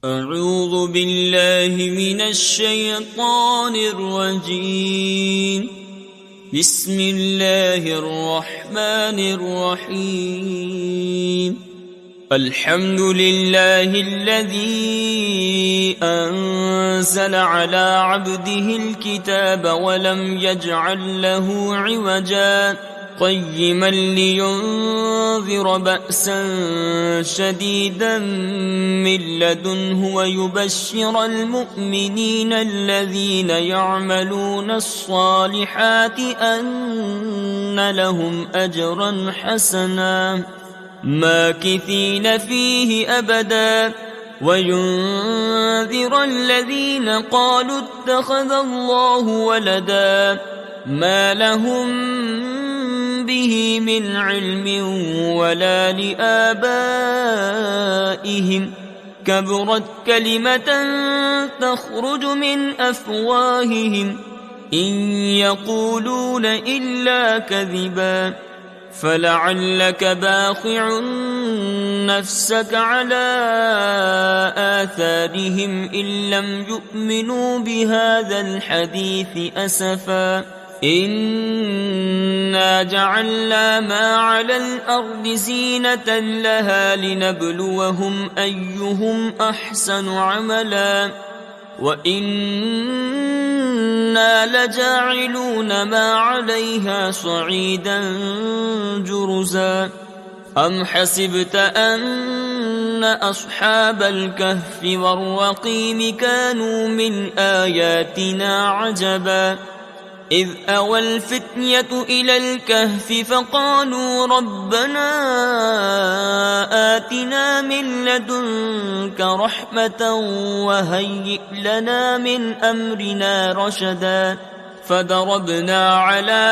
أعوذ بالله من الشيطان الرجيم. بسم الله الرحمن الرحيم. الحمد لله الذي أنزل على عبده الكتاب ولم يجعل له عوجا قيما لينذر بأسا شديدا من لدنه ويبشر المؤمنين الذين يعملون الصالحات أن لهم أجرا حسنا ماكثين فيه أبدا وينذر الذين قالوا اتخذ الله ولدا ما لهم به من علم ولا لآبائهم كبرت كلمة تخرج من أفواههم إن يقولون إلا كذبا فلعلك باخع نفسك على آثارهم إن لم يؤمنوا بهذا الحديث أسفا إنا جعلنا ما على الأرض زينة لها لنبلوهم أيهم أحسن عملا وإنا لجاعلون ما عليها صعيدا جرزا أم حسبت أن أصحاب الكهف والرقيم كانوا من آياتنا عجبا إذ أوى الفتية إلى الكهف فقالوا ربنا آتنا من لدنك رحمة وهيئ لنا من أمرنا رشدا فضربنا على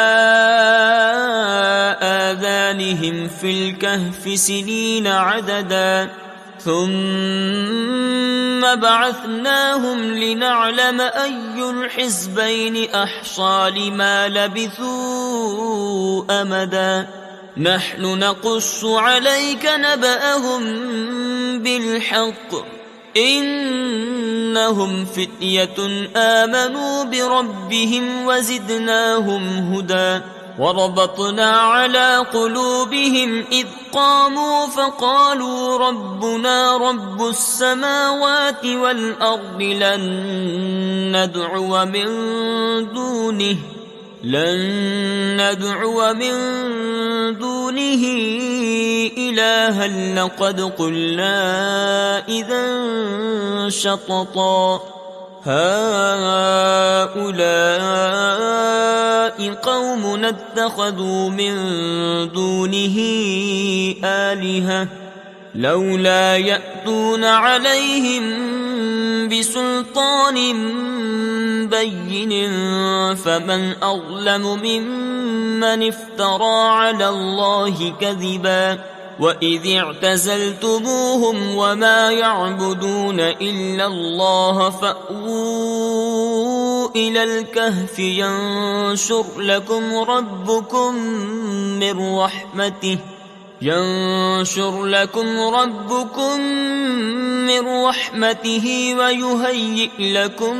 آذانهم في الكهف سنين عددا ثم بعثناهم لنعلم أي الحزبين أحصى لما لبثوا أمدا نحن نقص عليك نبأهم بالحق إنهم فتية آمنوا بربهم وزدناهم هدى وربطنا على قلوبهم إذ قاموا فقالوا ربنا رب السماوات والأرض لن ندعو من دونه إلها لقد قلنا إذا شططا هؤلاء قوم اتخذوا من دونه آلهة لولا يأتون عليهم بسلطان بين فمن أظلم ممن افترى على الله كذبا وإذ اعتزلتموهم وما يعبدون إلا الله فأووا إلى الكهف ينشر لكم ربكم من رحمته ويهيئ لكم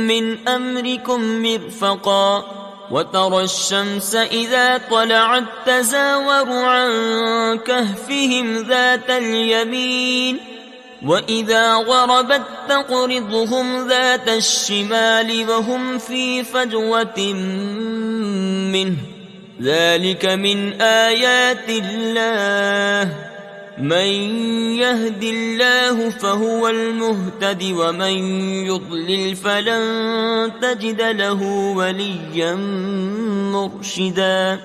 من أمركم مرفقا وترى الشمس إذا طلعت تزاور عن كهفهم ذات اليمين وإذا غربت تقرضهم ذات الشمال وهم في فجوة منه ذلك من آيات الله من يهد الله فهو المهتد ومن يضلل فلن تجد له وليا مرشدا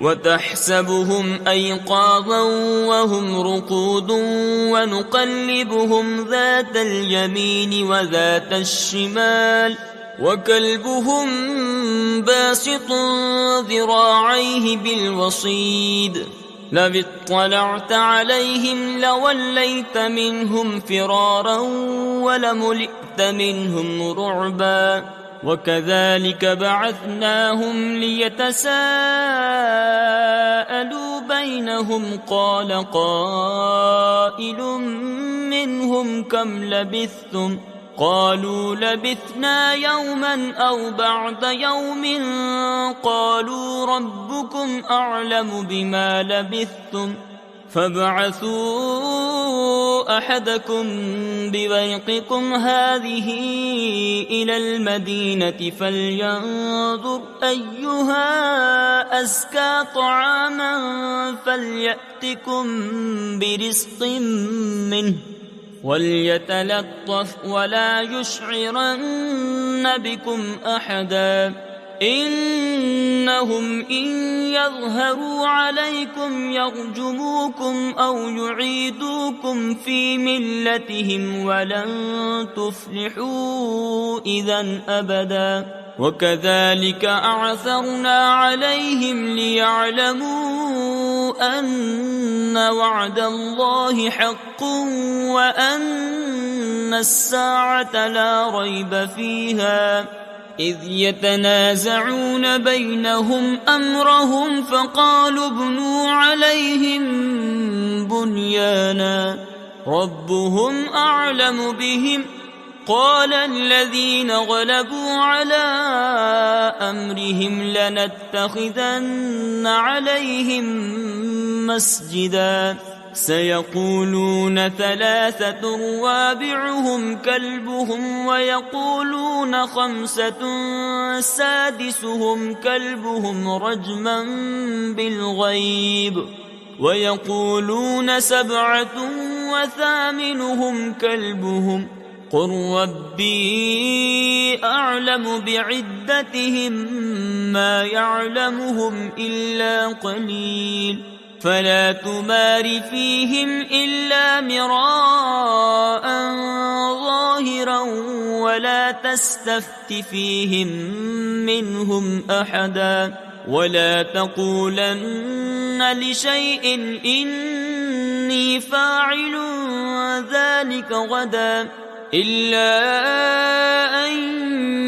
وتحسبهم أيقاظا وهم رقود ونقلبهم ذات اليمين وذات الشمال وكلبهم باسط ذراعيه بالوصيد لو اطلعت عليهم لوليت منهم فرارا ولملئت منهم رعبا وكذلك بعثناهم ليتساءلوا بينهم قال قائل منهم كم لبثتم قالوا لبثنا يوما أو بعض يوم قالوا ربكم أعلم بما لبثتم فابعثوا أحدكم بورقكم هذه إلى المدينة فلينظر أيها أزكى طعاما فليأتكم برزق منه وليتلطف ولا يشعرن بكم أحدا إنهم إن يظهروا عليكم يرجموكم أو يعيدوكم في ملتهم ولن تفلحوا إذا أبدا وكذلك أعثرنا عليهم ليعلموا أن وعد الله حق وأن الساعة لا ريب فيها إذ يتنازعون بينهم أمرهم فقالوا ابنوا عليهم بنيانا ربهم أعلم بهم قال الذين غلبوا على أمرهم لنتخذن عليهم مسجدا سيقولون ثلاثة رابعهم كلبهم ويقولون خمسة سادسهم كلبهم رجما بالغيب ويقولون سبعة وثامنهم كلبهم قل ربي أعلم بعدتهم ما يعلمهم إلا قليل فلا تمار فيهم إلا مراء ظاهرا ولا تستفت فيهم منهم أحدا ولا تقولن لشيء إني فاعل ذلك غدا إلا أن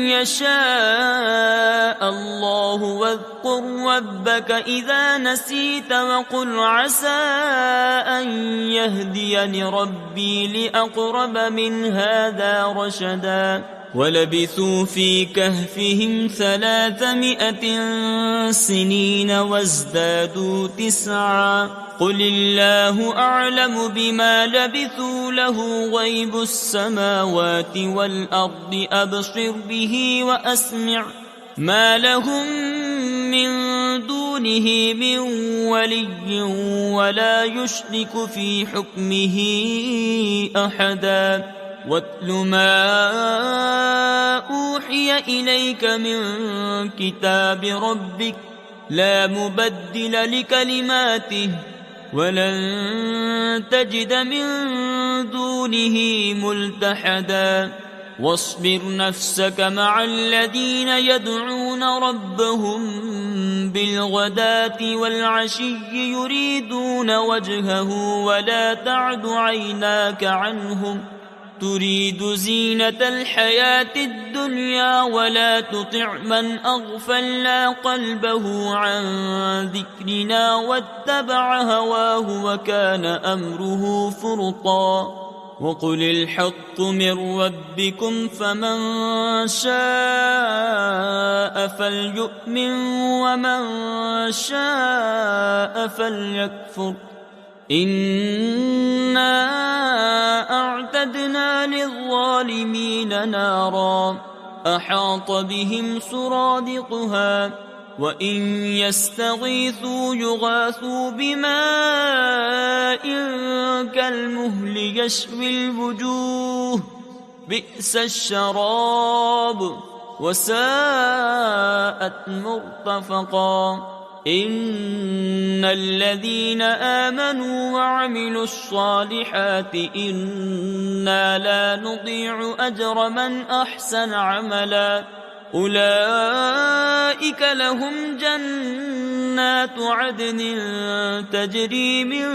يشاء الله واذكر ربك إذا نسيت وقل عسى أن يهديني ربي لأقرب من هذا رشدا ولبثوا في كهفهم 300 سنين وازدادوا 9 قل الله أعلم بما لبثوا له غيب السماوات والأرض أبصر به وأسمع ما لهم من دونه من ولي ولا يشرك في حكمه أحدا واتل ما أوحي إليك من كتاب ربك لا مبدل لكلماته ولن تجد من دونه ملتحدا واصبر نفسك مع الذين يدعون ربهم بالغداة والعشي يريدون وجهه ولا تعد عيناك عنهم تريد زينة الحياة الدنيا ولا تطع من أغفلنا قلبه عن ذكرنا واتبع هواه وكان أمره فرطا وقل الحق من ربكم فمن شاء فليؤمن ومن شاء فليكفر إنا أعتدنا للظالمين نارا أحاط بهم سرادقها وإن يستغيثوا يغاثوا بماء كالمهل يشوي الوجوه بئس الشراب وساءت مرتفقا إن الذين آمنوا وعملوا الصالحات إنا لا نضيع أجر من أحسن عملا أولئك لهم جنات عدن تجري من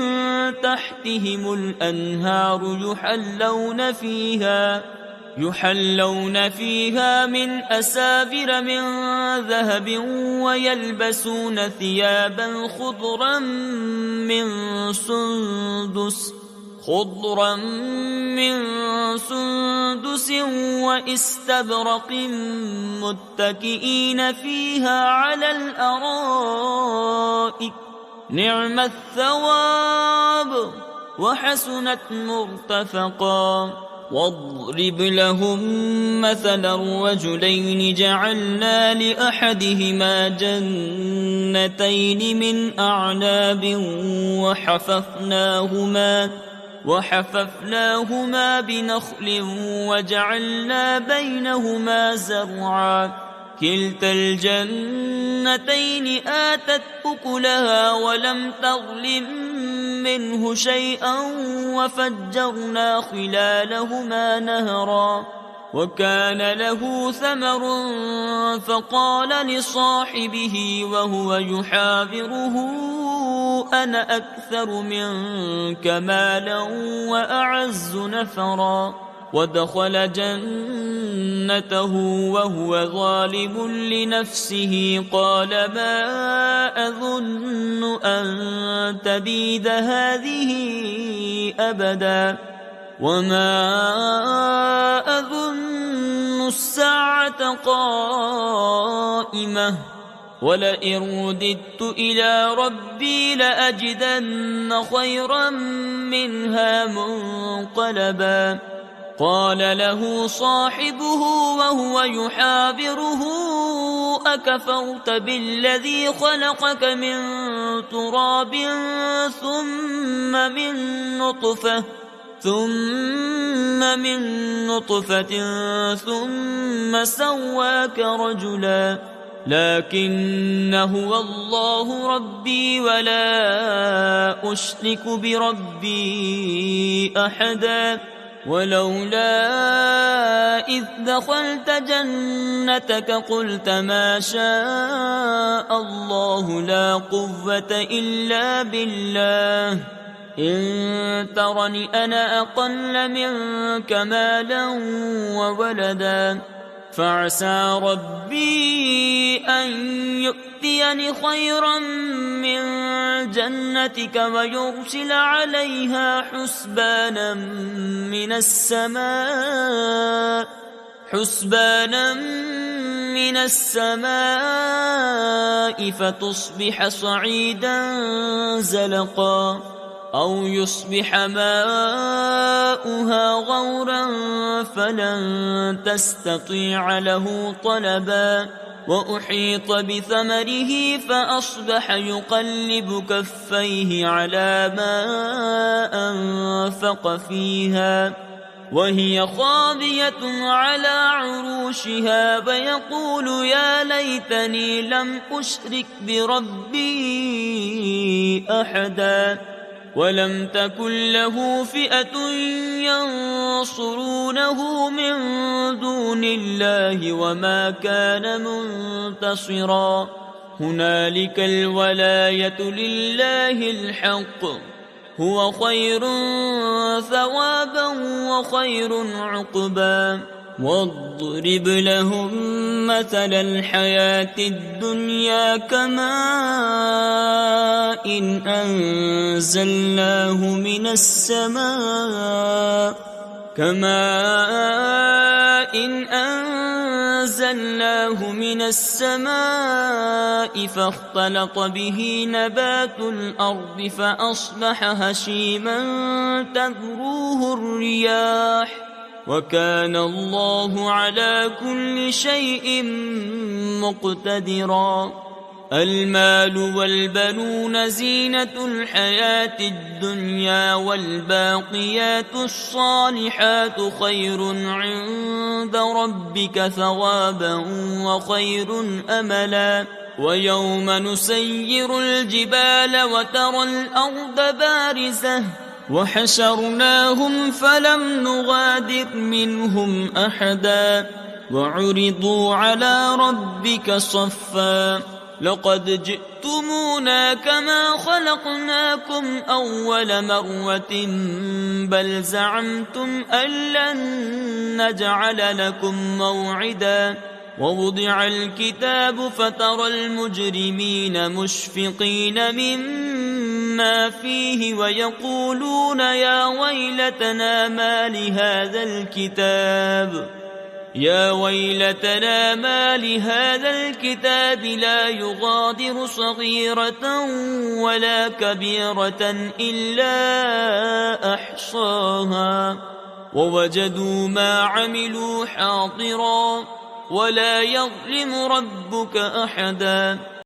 تحتهم الأنهار يحلون فيها من أساور من ذهب ويلبسون ثيابا خضرا من سندس خضرا من سندس واستبرق متكئين فيها على الأرائك نعم الثواب وحسنت مرتفقا واضرب لهم مثلا الرجلين جعلنا لأحدهما جنتين من أعناب وحففناهما بنخل وجعلنا بينهما زرعا كلتا الجنتين آتت أكلها ولم تظلم منه شيئا وفجرنا خلالهما نهرا وكان له ثمر فقال لصاحبه وهو يحاوره أنا أكثر منك مالا وأعز نفرا ودخل جنته وهو ظالم لنفسه قال ما أظن أن تبيد هذه أبدا وما أظن الساعة قائمة ولئن رددت إلى ربي لأجدن خيرا منها منقلبا قال له صاحبه وهو يحاوره أكفرت بالذي خلقك من تراب ثم من نطفة ثم سواك رجلا لكن هو الله ربي ولا أشرك بربي أحدا ولولا إذ دخلت جنتك قلت ما شاء الله لا قوة إلا بالله إن ترني أنا أقل منك مالا وولدا فعسى ربي أن يؤتيني خيرا من جنتك ويرسل عليها حسبانا من السماء فتصبح صعيدا زلقا أو يصبح ماؤها غورا فلن تستطيع له طلبا وأحيط بثمره فأصبح يقلب كفيه على ما أنفق فيها وهي خاوية على عروشها ويقول يا ليتني لم أشرك بربي أحدا ولم تكن له فئة ينصرونه من دون الله وما كان منتصرا هنالك الولاية لله الحق هو خير ثوابا وخير عقبا واضرب لهم مثل الحياة الدنيا كماء أنزلناه من السماء فاختلط به نبات الأرض فأصبح هشيما تذروه الرياح وكان الله على كل شيء مقتدرا المال والبنون زينة الحياة الدنيا والباقيات الصالحات خير عند ربك ثوابا وخير أملا ويوم نسير الجبال وترى الأرض بارزة وحشرناهم فلم نغادر منهم أحدا وعرضوا على ربك صفا لقد جئتمونا كما خلقناكم أول مرة بل زعمتم أن لن نجعل لكم موعدا ووضع الكتاب فترى المجرمين مشفقين مما مما فيه ويقولون يا ويلتنا ما لهذا الكتاب لا يغادر صغيرة ولا كبيرة إلا أحصاها ووجدوا ما عملوا حاضرا ولا يظلم ربك أحدا